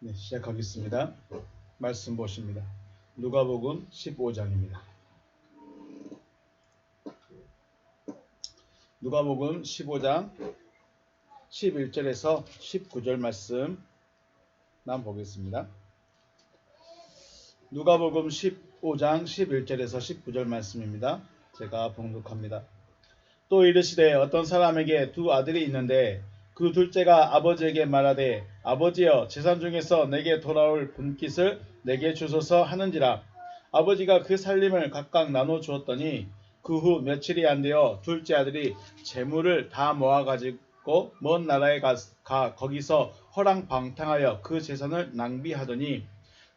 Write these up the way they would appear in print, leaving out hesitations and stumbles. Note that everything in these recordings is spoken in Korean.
네, 시작하겠습니다. 말씀 보십니다. 누가복음 15장입니다. 누가복음 15장 11절에서 19절 말씀 보겠습니다. 누가복음 15장 11절에서 19절 말씀입니다. 제가 봉독합니다. 또 이르시되 어떤 사람에게 두 아들이 있는데 그 둘째가 아버지에게 말하되 아버지여 재산 중에서 내게 돌아올 분깃을 내게 주소서 하는지라. 아버지가 그 살림을 각각 나눠 주었더니 그 후 며칠이 안 되어 둘째 아들이 재물을 다 모아 가지고 먼 나라에 가 거기서 허랑방탕하여 그 재산을 낭비하더니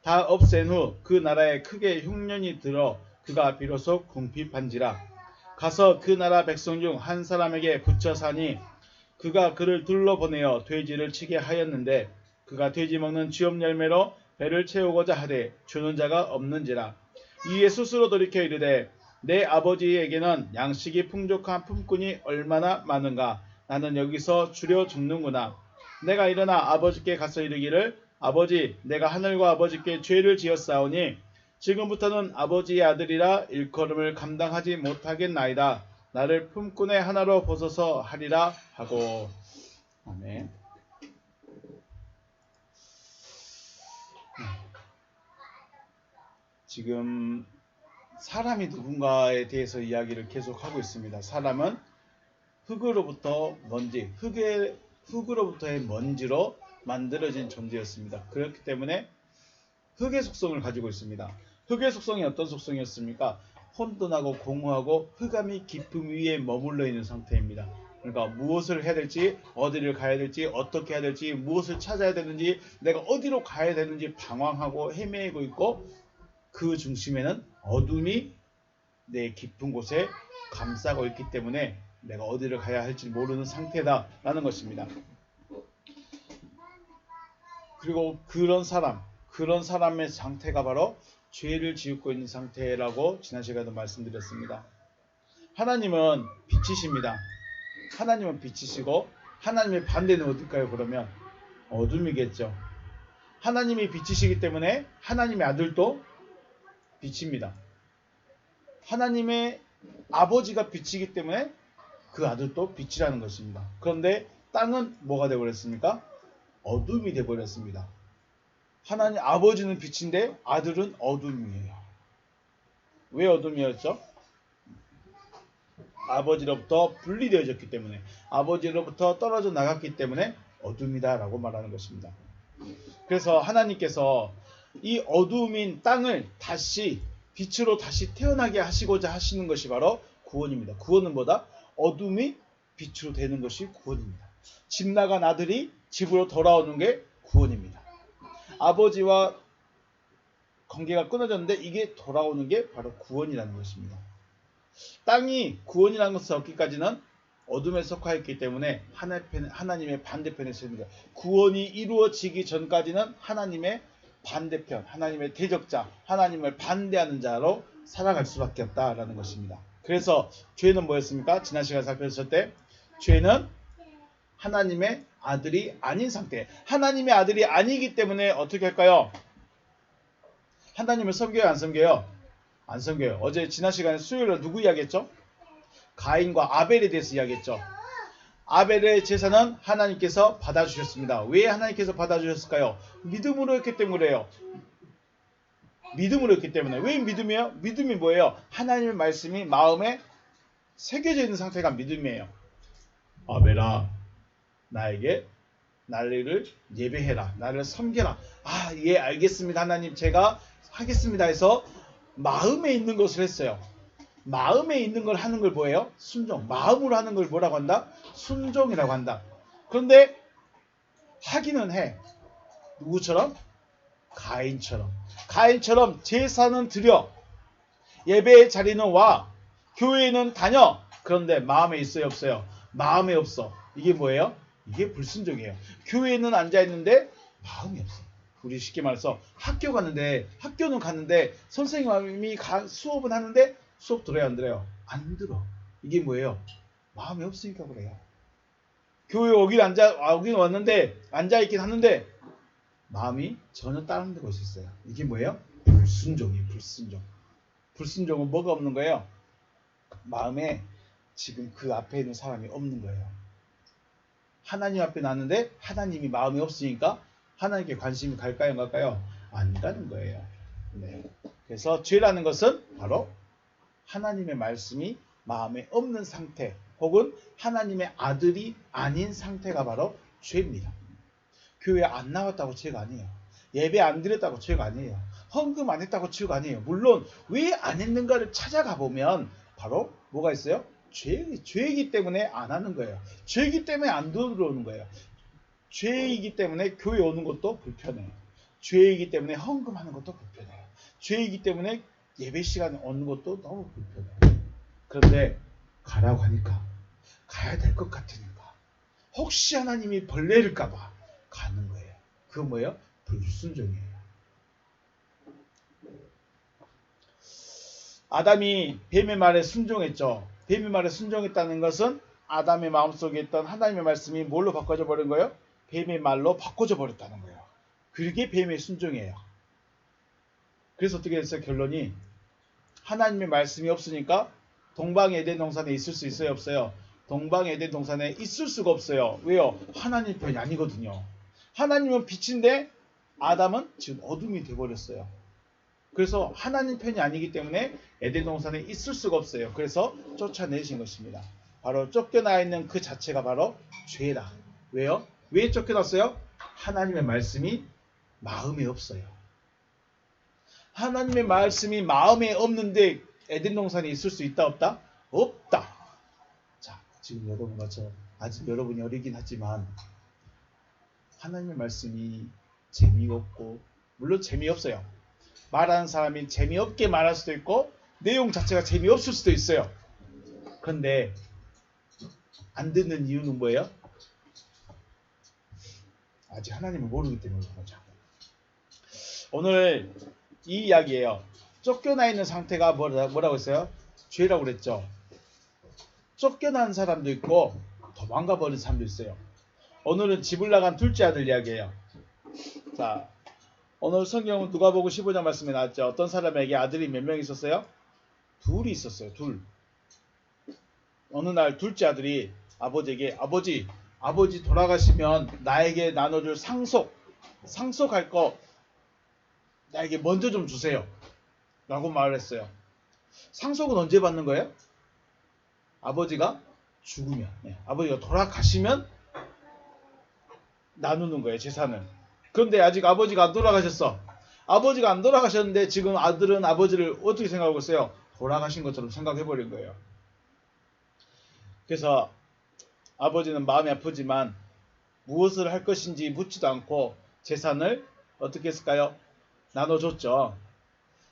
다 없앤 후 그 나라에 크게 흉년이 들어 그가 비로소 궁핍한지라. 가서 그 나라 백성 중 한 사람에게 붙여 사니 그가 그를 둘러보내어 돼지를 치게 하였는데 그가 돼지 먹는 쥐업 열매로 배를 채우고자 하되 주는 자가 없는지라. 이에 스스로 돌이켜 이르되 내 아버지에게는 양식이 풍족한 품꾼이 얼마나 많은가. 나는 여기서 주려 죽는구나. 내가 일어나 아버지께 가서 이르기를 아버지 내가 하늘과 아버지께 죄를 지었사오니 지금부터는 아버지의 아들이라 일컬음을 감당하지 못하겠나이다. 나를 품꾼의 하나로 보소서 하리라 하고. 아멘. 지금 사람이 누군가에 대해서 이야기를 계속하고 있습니다. 사람은 흙으로부터 흙으로부터의 먼지로 만들어진 존재였습니다. 그렇기 때문에 흙의 속성을 가지고 있습니다. 흙의 속성이 어떤 속성이었습니까? 혼돈하고 공허하고 흑암이 깊음 위에 머물러 있는 상태입니다. 그러니까 무엇을 해야 될지, 어디를 가야 될지, 어떻게 해야 될지, 무엇을 찾아야 되는지, 내가 어디로 가야 되는지 방황하고 헤매고 있고, 그 중심에는 어둠이 내 깊은 곳에 감싸고 있기 때문에 내가 어디를 가야 할지 모르는 상태다라는 것입니다. 그리고 그런 사람의 상태가 바로 죄를 지고 있는 상태라고 지난 시간에도 말씀드렸습니다. 하나님은 빛이십니다. 하나님은 빛이시고 하나님의 반대는 어딜까요? 그러면 어둠이겠죠. 하나님이 빛이시기 때문에 하나님의 아들도 빛입니다. 하나님의 아버지가 빛이기 때문에 그 아들도 빛이라는 것입니다. 그런데 땅은 뭐가 되어버렸습니까? 어둠이 되어버렸습니다. 하나님 아버지는 빛인데 아들은 어둠이에요. 왜 어둠이었죠? 아버지로부터 분리되어졌기 때문에, 아버지로부터 떨어져 나갔기 때문에 어둠이다 라고 말하는 것입니다. 그래서 하나님께서 이 어둠인 땅을 다시 빛으로 다시 태어나게 하시고자 하시는 것이 바로 구원입니다. 구원은 뭐다? 어둠이 빛으로 되는 것이 구원입니다. 집 나간 아들이 집으로 돌아오는 게 구원입니다. 아버지와 관계가 끊어졌는데 이게 돌아오는 게 바로 구원이라는 것입니다. 땅이 구원이라는 것을 얻기까지는 어둠에 속하였기 때문에 하나님의 반대편에 있습니다. 구원이 이루어지기 전까지는 하나님의 반대편, 하나님의 대적자, 하나님을 반대하는 자로 살아갈 수밖에 없다라는 것입니다. 그래서 죄는 뭐였습니까? 지난 시간에 살펴봤을 때 죄는 하나님의 아들이 아닌 상태, 하나님의 아들이 아니기 때문에 어떻게 할까요? 하나님을 섬겨요, 안 섬겨요? 안 섬겨요. 어제 지난 시간에 수요일에 누구 이야기했죠? 가인과 아벨에 대해서 이야기했죠. 아벨의 제사는 하나님께서 받아주셨습니다. 왜 하나님께서 받아주셨을까요? 믿음으로 했기 때문에요. 믿음으로 했기 때문에. 왜 믿음이에요? 믿음이 뭐예요? 하나님의 말씀이 마음에 새겨져 있는 상태가 믿음이에요. 아벨아, 나에게 나를 예배해라. 나를 섬겨라. 아, 예, 알겠습니다. 하나님, 제가 하겠습니다 해서 마음에 있는 것을 했어요. 마음에 있는 걸 하는 걸 뭐예요? 순종. 마음으로 하는 걸 뭐라고 한다? 순종이라고 한다. 그런데 하기는 해. 누구처럼? 가인처럼 제사는 드려. 예배의 자리는 와. 교회는 다녀. 그런데 마음에 있어요, 없어요? 마음에 없어. 이게 뭐예요? 이게 불순종이에요. 교회는 앉아있는데 마음이 없어. 우리 쉽게 말해서 학교는 갔는데 선생님이 수업은 하는데 수업 들어요, 안 들어요? 안 들어. 이게 뭐예요? 마음이 없으니까 그래요. 교회 오긴 왔는데 앉아있긴 하는데 마음이 전혀 다른 데 곳에 있어요. 이게 뭐예요? 불순종이에요. 불순종. 불순종은 뭐가 없는 거예요? 마음에 지금 그 앞에 있는 사람이 없는 거예요. 하나님 앞에 놨는데 하나님이 마음이 없으니까 하나님께 관심이 갈까요? 안 갈까요? 안 가는 거예요. 네. 그래서 죄라는 것은 바로 하나님의 말씀이 마음에 없는 상태 혹은 하나님의 아들이 아닌 상태가 바로 죄입니다. 교회 안 나왔다고 죄가 아니에요. 예배 안 드렸다고 죄가 아니에요. 헌금 안 했다고 죄가 아니에요. 물론 왜 안 했는가를 찾아가 보면 바로 뭐가 있어요? 죄이기 때문에 안 하는 거예요. 죄이기 때문에 안 들어오는 거예요. 죄이기 때문에 교회 오는 것도 불편해요. 죄이기 때문에 헌금하는 것도 불편해요. 죄이기 때문에 예배 시간에 오는 것도 너무 불편해요. 그런데 가라고 하니까 가야 될 것 같으니까 혹시 하나님이 벌 내릴까 봐 가는 거예요. 그거 뭐예요? 불순종이에요. 아담이 뱀의 말에 순종했죠. 뱀의 말에 순종했다는 것은 아담의 마음속에 있던 하나님의 말씀이 뭘로 바꿔져 버린 거예요? 뱀의 말로 바꿔져 버렸다는 거예요. 그게 뱀의 순종이에요. 그래서 어떻게 됐어요? 결론이 하나님의 말씀이 없으니까 동방 에덴 동산에 있을 수 있어요? 없어요? 동방 에덴 동산에 있을 수가 없어요. 왜요? 하나님 편이 아니거든요. 하나님은 빛인데 아담은 지금 어둠이 돼버렸어요. 그래서 하나님 편이 아니기 때문에 에덴 동산에 있을 수가 없어요. 그래서 쫓아내신 것입니다. 바로 쫓겨나 있는 그 자체가 바로 죄다. 왜요? 왜 쫓겨났어요? 하나님의 말씀이 마음에 없어요. 하나님의 말씀이 마음에 없는데 에덴 동산에 있을 수 있다 없다? 없다. 자, 지금 여러분과 저 아직 여러분이 어리긴 하지만 하나님의 말씀이 재미없고 물론 재미없어요. 말하는 사람이 재미없게 말할 수도 있고 내용 자체가 재미없을 수도 있어요. 그런데 안 듣는 이유는 뭐예요? 아직 하나님을 모르기 때문에 그런 거죠. 오늘 이 이야기예요. 쫓겨나 있는 상태가 뭐라고 했어요? 죄라고 그랬죠. 쫓겨난 사람도 있고 도망가 버린 사람도 있어요. 오늘은 집을 나간 둘째 아들 이야기예요. 자, 오늘 성경은 누가복음 15장 말씀에 나왔죠. 어떤 사람에게 아들이 몇 명 있었어요? 둘이 있었어요. 둘. 어느 날 둘째 아들이 아버지에게 아버지 돌아가시면 나에게 나눠줄 상속할 거 나에게 먼저 좀 주세요. 라고 말을 했어요. 상속은 언제 받는 거예요? 아버지가 죽으면, 아버지가 돌아가시면 나누는 거예요, 재산을. 그런데 아직 아버지가 안 돌아가셨어. 아버지가 안 돌아가셨는데 지금 아들은 아버지를 어떻게 생각하고 있어요? 돌아가신 것처럼 생각해버린 거예요. 그래서 아버지는 마음이 아프지만 무엇을 할 것인지 묻지도 않고 재산을 어떻게 했을까요? 나눠줬죠.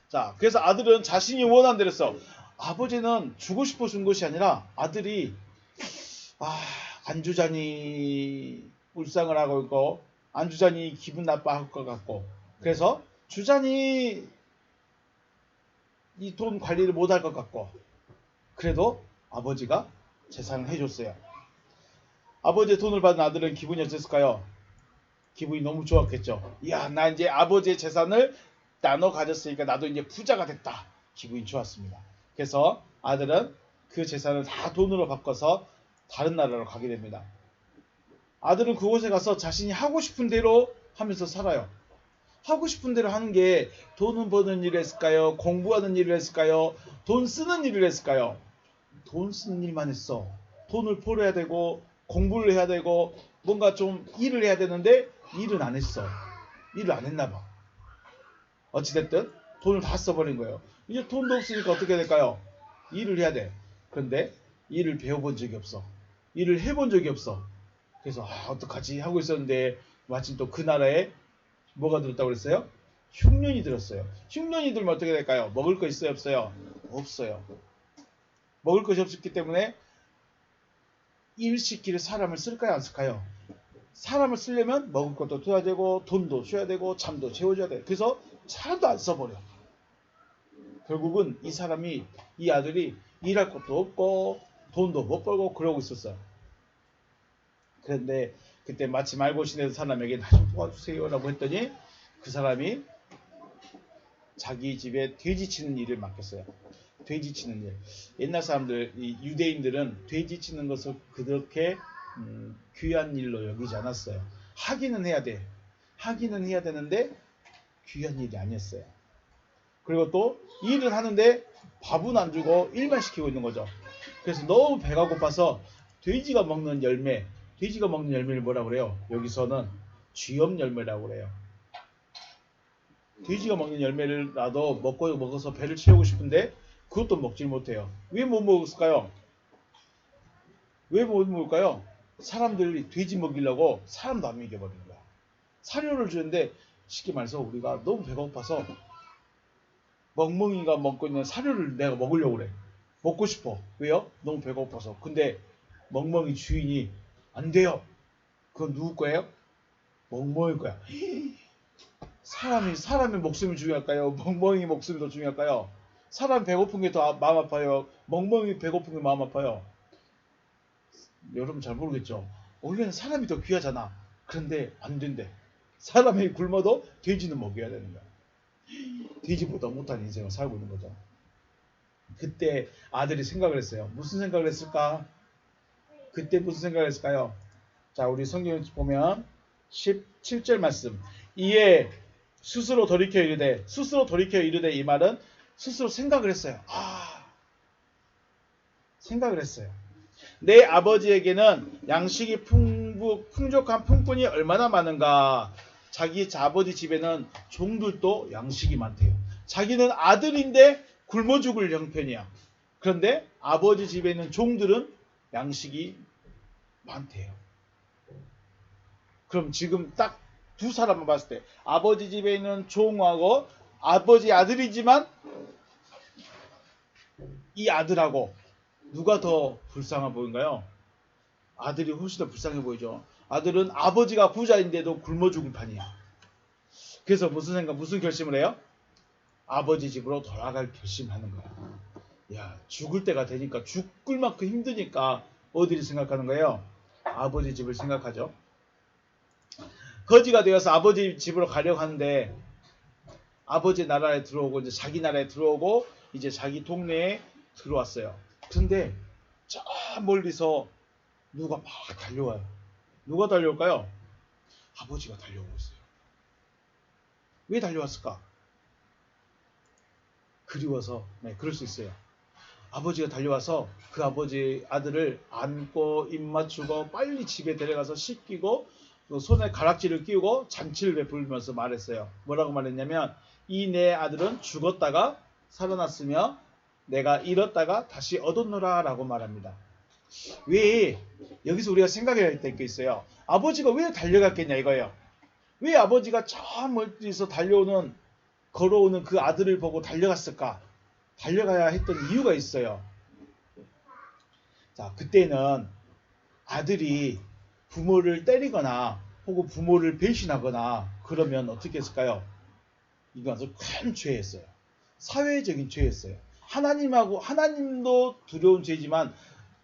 자, 그래서 아들은 자신이 원한 대로 했어. 아버지는 주고 싶어 준 것이 아니라 아들이 안 주자니 울상을 하고 있고 안 주자니 기분 나빠할 것 같고 그래서 주자니 이 돈 관리를 못할 것 같고 그래도 아버지가 재산을 해줬어요. 아버지의 돈을 받은 아들은 기분이 어땠을까요? 기분이 너무 좋았겠죠. 이야, 나 이제 아버지의 재산을 나눠 가졌으니까 나도 이제 부자가 됐다. 기분이 좋았습니다. 그래서 아들은 그 재산을 다 돈으로 바꿔서 다른 나라로 가게 됩니다. 아들은 그곳에 가서 자신이 하고 싶은 대로 하면서 살아요. 하고 싶은 대로 하는 게 돈을 버는 일을 했을까요? 공부하는 일을 했을까요? 돈 쓰는 일을 했을까요? 돈 쓰는 일만 했어. 돈을 벌어야 되고 공부를 해야 되고 뭔가 좀 일을 해야 되는데 일은 안 했어. 일을 안 했나 봐. 어찌됐든 돈을 다 써버린 거예요. 이제 돈도 없으니까 어떻게 될까요? 일을 해야 돼. 그런데 일을 배워본 적이 없어. 일을 해본 적이 없어. 그래서 어떡하지 하고 있었는데 마침 또 그 나라에 뭐가 들었다고 그랬어요? 흉년이 들었어요. 흉년이 들면 어떻게 될까요? 먹을 거 있어요? 없어요? 없어요. 먹을 것이 없었기 때문에 일 시킬 사람을 쓸까요? 안 쓸까요? 사람을 쓰려면 먹을 것도 줘야 되고 돈도 줘야 되고 잠도 재워줘야 돼. 그래서 사람도 안 써버려. 결국은 이 아들이 일할 것도 없고 돈도 못 벌고 그러고 있었어요. 그런데 그때 마치 말고 지내던 사람에게 나 좀 도와주세요 라고 했더니 그 사람이 자기 집에 돼지 치는 일을 맡겼어요. 돼지 치는 일. 옛날 사람들, 이 유대인들은 돼지 치는 것을 그렇게 귀한 일로 여기지 않았어요. 하기는 해야 돼. 하기는 해야 되는데 귀한 일이 아니었어요. 그리고 또 일은 하는데 밥은 안 주고 일만 시키고 있는 거죠. 그래서 너무 배가 고파서 돼지가 먹는 열매, 돼지가 먹는 열매를 뭐라고 그래요? 여기서는 쥐염 열매라고 그래요. 돼지가 먹는 열매를 나도 먹어서 배를 채우고 싶은데 그것도 먹질 못해요. 왜 못 먹었을까요? 왜 못 먹을까요? 사람들이 돼지 먹이려고 사람도 안 먹여버리는 거야. 사료를 주는데 쉽게 말해서 우리가 너무 배가 고파서 멍멍이가 먹고 있는 사료를 내가 먹으려고 그래. 먹고 싶어. 왜요? 너무 배가 고파서. 근데 멍멍이 주인이 안 돼요. 그건 누구 거예요? 멍멍이 거야. 사람의 목숨이 중요할까요? 멍멍이 목숨이 더 중요할까요? 사람 배고픈 게 더 마음 아파요? 멍멍이 배고픈 게 마음 아파요? 여러분 잘 모르겠죠? 원래는 사람이 더 귀하잖아. 그런데 안 된대. 사람이 굶어도 돼지는 먹여야 되는 거야. 돼지보다 못한 인생을 살고 있는 거죠. 그때 아들이 생각을 했어요. 무슨 생각을 했을까? 그때 무슨 생각을 했을까요? 자, 우리 성경 보면 17절 말씀. 이에 스스로 돌이켜 이르되 이 말은 스스로 생각을 했어요. 생각을 했어요. 내 아버지에게는 양식이 풍족한 품꾼이 얼마나 많은가. 자기 아버지 집에는 종들도 양식이 많대요. 자기는 아들인데 굶어 죽을 형편이야. 그런데 아버지 집에 있는 종들은 양식이 많대요. 그럼 지금 딱 두 사람만 봤을 때 아버지 집에 있는 종하고 아버지 아들이지만 이 아들하고 누가 더 불쌍해 보인가요? 아들이 훨씬 더 불쌍해 보이죠. 아들은 아버지가 부자인데도 굶어 죽을 판이야. 그래서 무슨 결심을 해요? 아버지 집으로 돌아갈 결심하는 거야. 야, 죽을 때가 되니까 죽을 만큼 힘드니까 어디를 생각하는 거예요? 아버지 집을 생각하죠. 거지가 되어서 아버지 집으로 가려고 하는데 아버지 나라에 들어오고 이제 자기 나라에 들어오고 이제 자기 동네에 들어왔어요. 그런데 저 멀리서 누가 막 달려와요. 누가 달려올까요? 아버지가 달려오고 있어요. 왜 달려왔을까? 그리워서. 네, 그럴 수 있어요. 아버지가 달려와서 그 아버지 아들을 안고 입 맞추고 빨리 집에 데려가서 씻기고 손에 가락지를 끼우고 잔치를 베풀면서 말했어요. 뭐라고 말했냐면 이 내 아들은 죽었다가 살아났으며 내가 잃었다가 다시 얻었노라 라고 말합니다. 왜 여기서 우리가 생각해야 될 게 있어요. 아버지가 왜 달려갔겠냐 이거예요. 왜 아버지가 저 멀리서 걸어오는 그 아들을 보고 달려갔을까? 달려가야 했던 이유가 있어요. 자, 그때는 아들이 부모를 때리거나 혹은 부모를 배신하거나 그러면 어떻게 했을까요? 이건 큰 죄였어요. 사회적인 죄였어요. 하나님도 두려운 죄지만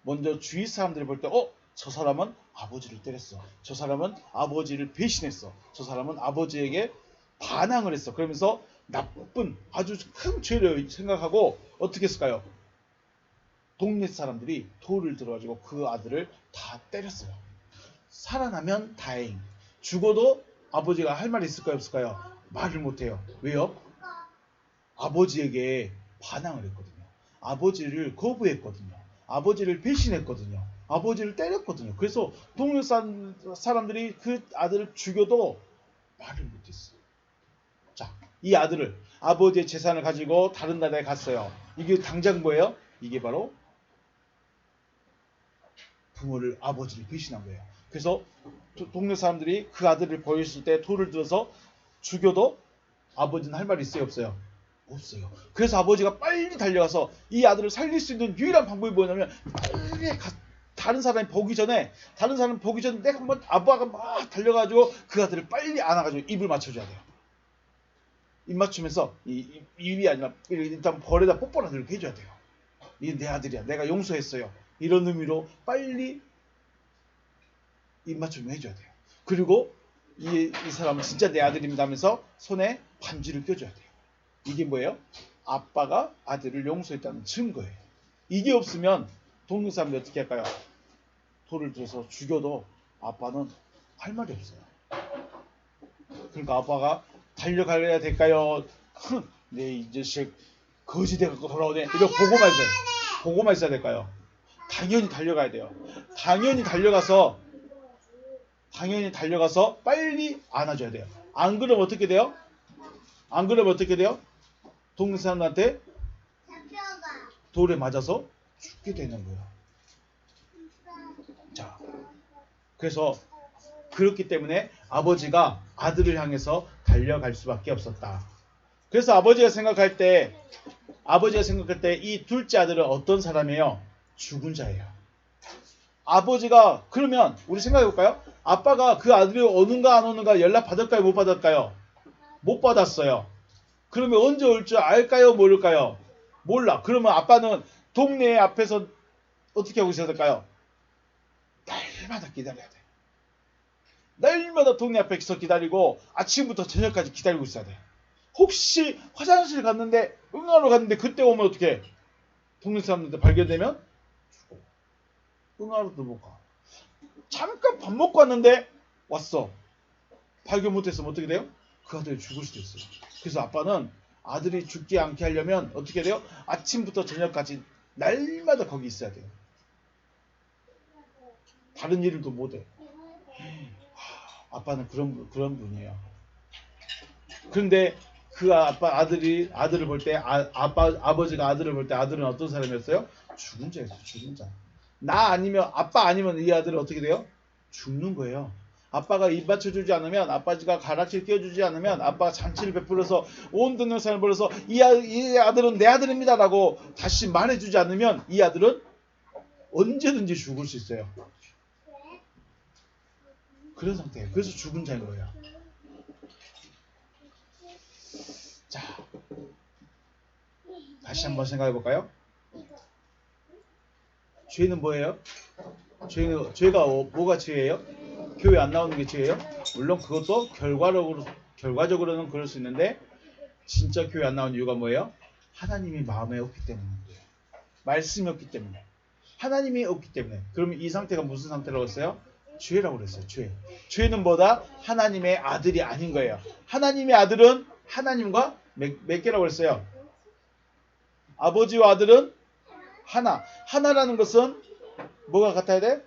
먼저 주위 사람들이 볼 때 저 사람은 아버지를 때렸어. 저 사람은 아버지를 배신했어. 저 사람은 아버지에게 반항을 했어. 그러면서 나쁜 아주 큰 죄를 생각하고 어떻게 했을까요? 동네 사람들이 돌을 들어가지고 그 아들을 다 때렸어요. 살아나면 다행. 죽어도 아버지가 할 말이 있을까요? 없을까요? 말을 못해요. 왜요? 아버지에게 반항을 했거든요. 아버지를 거부했거든요. 아버지를 배신했거든요. 아버지를 때렸거든요. 그래서 동네 사람들이 그 아들을 죽여도 말을 못했어요. 자, 이 아들을 아버지의 재산을 가지고 다른 나라에 갔어요. 이게 당장 뭐예요? 이게 바로 아버지를 배신한 거예요. 그래서 동네 사람들이 그 아들을 보였을 때 돌을 들어서 죽여도 아버지는 할 말이 있어요? 없어요? 없어요. 그래서 아버지가 빨리 달려가서 이 아들을 살릴 수 있는 유일한 방법이 뭐냐면 빨리 다른 사람이 보기 전에 내가 한번 아빠가 막 달려가지고 그 아들을 빨리 안아가지고 입을 맞춰줘야 돼요. 입 맞추면서 입이 아니라 일단 벌에다 뽀뽀를 이렇게 해줘야 돼요. 이 내 아들이야. 내가 용서했어요. 이런 의미로 빨리 입 맞춤을 해줘야 돼요. 그리고 이 사람은 진짜 내 아들입니다 하면서 손에 반지를 껴줘야 돼요. 이게 뭐예요? 아빠가 아들을 용서했다는 증거예요. 이게 없으면 동네 사람들이 어떻게 할까요? 돌을 들어서 죽여도 아빠는 할 말이 없어요. 그러니까 아빠가 달려가야 될까요? 내 이 자식 거지돼 갖고 돌아오네. 이거 보고만 있어요. 보고만 있어야 될까요? 당연히 달려가야 돼요. 당연히 달려가서 빨리 안아줘야 돼요. 안 그러면 어떻게 돼요? 동네 사람들한테 돌에 맞아서 죽게 되는 거예요. 자, 그래서 그렇기 때문에 아버지가 아들을 향해서 달려갈 수밖에 없었다. 그래서 아버지가 생각할 때 이 둘째 아들은 어떤 사람이에요? 죽은 자예요. 아버지가 그러면 우리 생각해 볼까요? 아빠가 그 아들이 오는가 안 오는가 연락 받을까요? 못 받을까요? 못 받았어요. 그러면 언제 올 줄 알까요? 모를까요? 몰라. 그러면 아빠는 동네 앞에서 어떻게 하고 있어야 될까요? 날마다 기다려야 돼. 날마다 동네 앞에서 기다리고 아침부터 저녁까지 기다리고 있어야 돼. 혹시 화장실 갔는데 응하러 갔는데 그때 오면 어떻게? 동네 사람들한테 발견되면 죽어. 응하러도 못 가. 잠깐 밥 먹고 왔는데 왔어. 발견 못했으면 어떻게 돼요? 그 아들이 죽을 수도 있어요. 그래서 아빠는 아들이 죽지 않게 하려면 어떻게 돼요? 아침부터 저녁까지 날마다 거기 있어야 돼요. 다른 일도 못해. 아빠는 그런 분이에요. 그런데 그 아들을 볼 때 아버지가 아들을 볼 때 아들은 어떤 사람이었어요? 죽은 자였어요. 죽은 자. 아빠 아니면 이 아들은 어떻게 돼요? 죽는 거예요. 아빠가 입 맞춰주지 않으면, 아빠가 가락질 끼워주지 않으면, 아빠가 잔치를 베풀어서 온 동네 사람을 불러서 이 아들은 내 아들입니다라고 다시 말해주지 않으면 이 아들은 언제든지 죽을 수 있어요. 그런 상태예요. 그래서 죽은 자인 거예요. 자, 다시 한번 생각해 볼까요? 죄는 뭐예요? 죄가 뭐가 죄예요? 교회 안 나오는 게 죄예요? 물론 그것도 결과적으로는 그럴 수 있는데 진짜 교회 안 나오는 이유가 뭐예요? 하나님이 마음에 없기 때문인데요. 말씀이 없기 때문에. 하나님이 없기 때문에. 그러면 이 상태가 무슨 상태라고 했어요? 죄라고 그랬어요. 죄. 죄는 뭐다? 하나님의 아들이 아닌 거예요. 하나님의 아들은 하나님과 몇 개라고 했어요? 아버지와 아들은 하나. 하나라는 것은 뭐가 같아야 돼?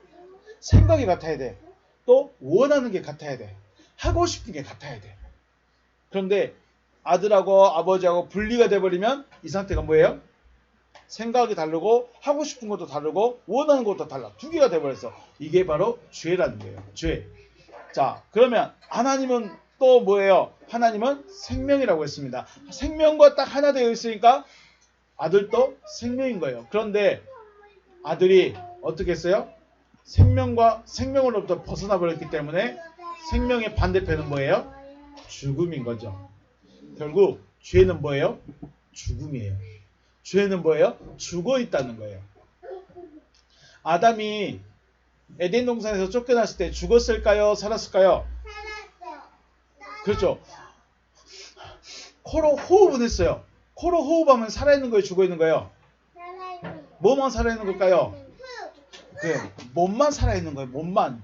생각이 같아야 돼. 또 원하는 게 같아야 돼. 하고 싶은 게 같아야 돼. 그런데 아들하고 아버지하고 분리가 돼버리면 이 상태가 뭐예요? 생각이 다르고 하고 싶은 것도 다르고 원하는 것도 달라. 두 개가 돼버렸어. 이게 바로 죄라는 거예요. 죄. 자, 그러면 하나님은 또 뭐예요? 하나님은 생명이라고 했습니다. 생명과 딱 하나 되어 있으니까 아들도 생명인 거예요. 그런데 아들이 어떻게 했어요? 생명으로부터 벗어나 버렸기 때문에 생명의 반대편은 뭐예요? 죽음인 거죠. 결국 죄는 뭐예요? 죽음이에요. 죄는 뭐예요? 죽어 있다는 거예요. 아담이 에덴 동산에서 쫓겨났을 때 죽었을까요? 살았을까요? 그렇죠. 코로 호흡은 했어요. 코로 호흡하면 살아있는 거예요? 죽어있는 거예요? 뭐만 살아있는 걸까요? 몸만 살아있는 거예요. 몸만.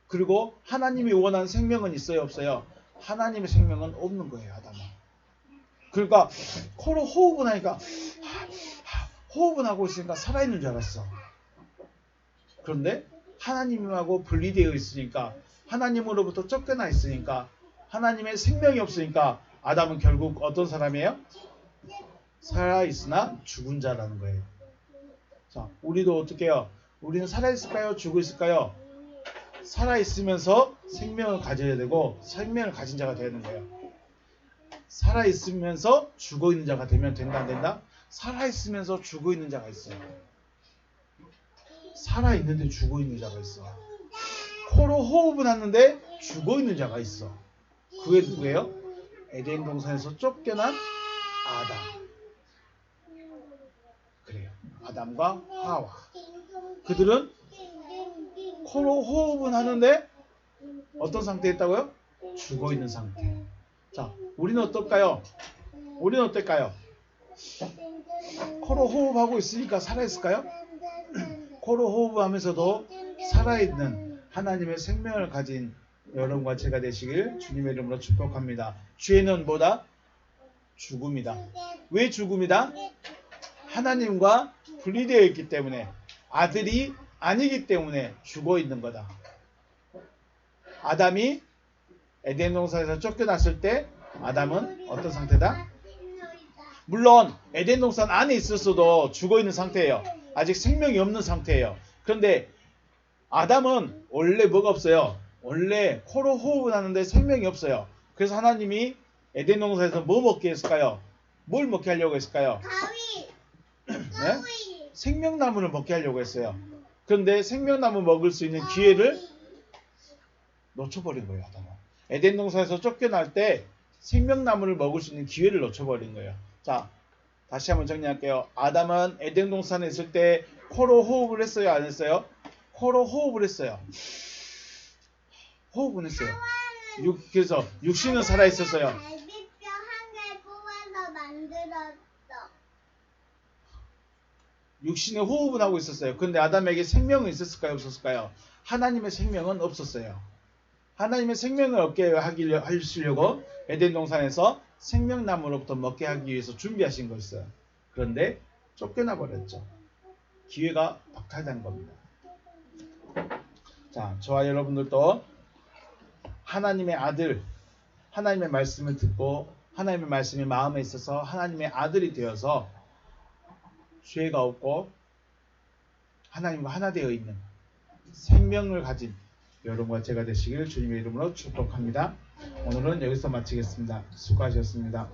그리고 하나님이 원하는 생명은 있어요? 없어요? 하나님의 생명은 없는 거예요. 아담은. 그러니까 코로 호흡은 하니까 호흡은 하고 있으니까 살아있는 줄 알았어. 그런데 하나님하고 분리되어 있으니까, 하나님으로부터 쫓겨나 있으니까, 하나님의 생명이 없으니까 아담은 결국 어떤 사람이에요? 살아있으나 죽은 자라는 거예요. 자, 우리도 어떻게 해요? 우리는 살아있을까요? 죽어 있을까요? 살아있으면서 생명을 가져야 되고 생명을 가진 자가 되는 거예요. 살아있으면서 죽어있는 자가 되면 된다 안 된다? 살아있으면서 죽어있는 자가 있어요. 살아있는데 죽어있는 자가 있어. 코로 호흡은 하는데 죽어있는 자가 있어. 그게 누구예요? 에덴 동산에서 쫓겨난 아담. 그래요. 아담과 하와. 그들은 코로 호흡은 하는데 어떤 상태에 있다고요? 죽어 있는 상태. 자, 우리는 어떨까요? 우리는 어떨까요? 코로 호흡하고 있으니까 살아있을까요? 코로 호흡하면서도 살아있는 하나님의 생명을 가진 여러분과 제가 되시길 주님의 이름으로 축복합니다. 죄는 뭐다? 죽음이다. 왜 죽음이다? 하나님과 분리되어 있기 때문에, 아들이 아니기 때문에 죽어 있는 거다. 아담이 에덴 동산에서 쫓겨났을 때 아담은 어떤 상태다? 물론 에덴 동산 안에 있었어도 죽어 있는 상태예요. 아직 생명이 없는 상태예요. 그런데 아담은 원래 뭐가 없어요? 원래 코로 호흡을 하는데 생명이 없어요. 그래서 하나님이 에덴 동산에서 뭐 먹게 했을까요? 뭘 먹게 하려고 했을까요? 네? 생명나무를 먹게 하려고 했어요. 그런데 생명나무 먹을 수 있는 기회를 놓쳐버린 거예요. 아담은. 에덴 동산에서 쫓겨날 때 생명나무를 먹을 수 있는 기회를 놓쳐버린 거예요. 자, 다시 한번 정리할게요. 아담은 에덴 동산에 있을 때 코로 호흡을 했어요? 안 했어요? 코로 호흡을 했어요. 호흡은 했어요. 그래서 육신은 살아있었어요. 갈비뼈 한 개 뽑아서 만들었어. 육신의 호흡은 하고 있었어요. 그런데 아담에게 생명은 있었을까요? 없었을까요? 하나님의 생명은 없었어요. 하나님의 생명을 얻게 하시려고 에덴 동산에서 생명나무로부터 먹게 하기 위해서 준비하신 거였어요. 그런데 쫓겨나 버렸죠. 기회가 박탈된 겁니다. 자, 저와 여러분들도 하나님의 아들, 하나님의 말씀을 듣고 하나님의 말씀이 마음에 있어서 하나님의 아들이 되어서 죄가 없고 하나님과 하나 되어 있는 생명을 가진 여러분과 제가 되시길 주님의 이름으로 축복합니다. 오늘은 여기서 마치겠습니다. 수고하셨습니다.